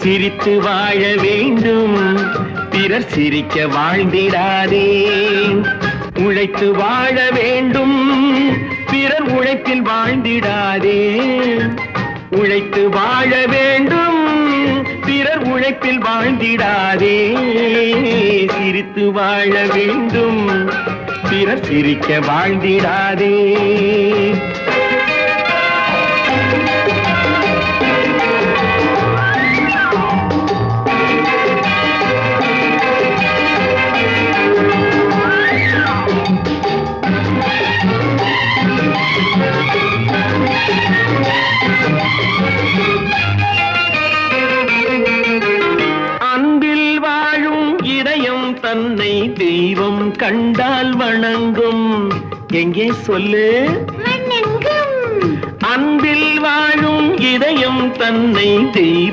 சிரித்து வாழ வேண்டும், பிறர் சிரிக்க வாழ்ந்திடாதே. உழைத்து வாழ வேண்டும், பிறர் உழைப்பில் வாழ்ந்திடாதே. உழைத்து வாழ வேண்டும், பிறர் உழைப்பில் வாழ்ந்திடாதே. சிரித்து வாழ வேண்டும், பிறர் சிரிக்க வாழ்ந்திடாதே. தன்னை தெய்வம் கண்டால் வணங்கும். எங்கே சொல்லு? அன்பில் வாழும் இதயம் தன்னை தெய்வம்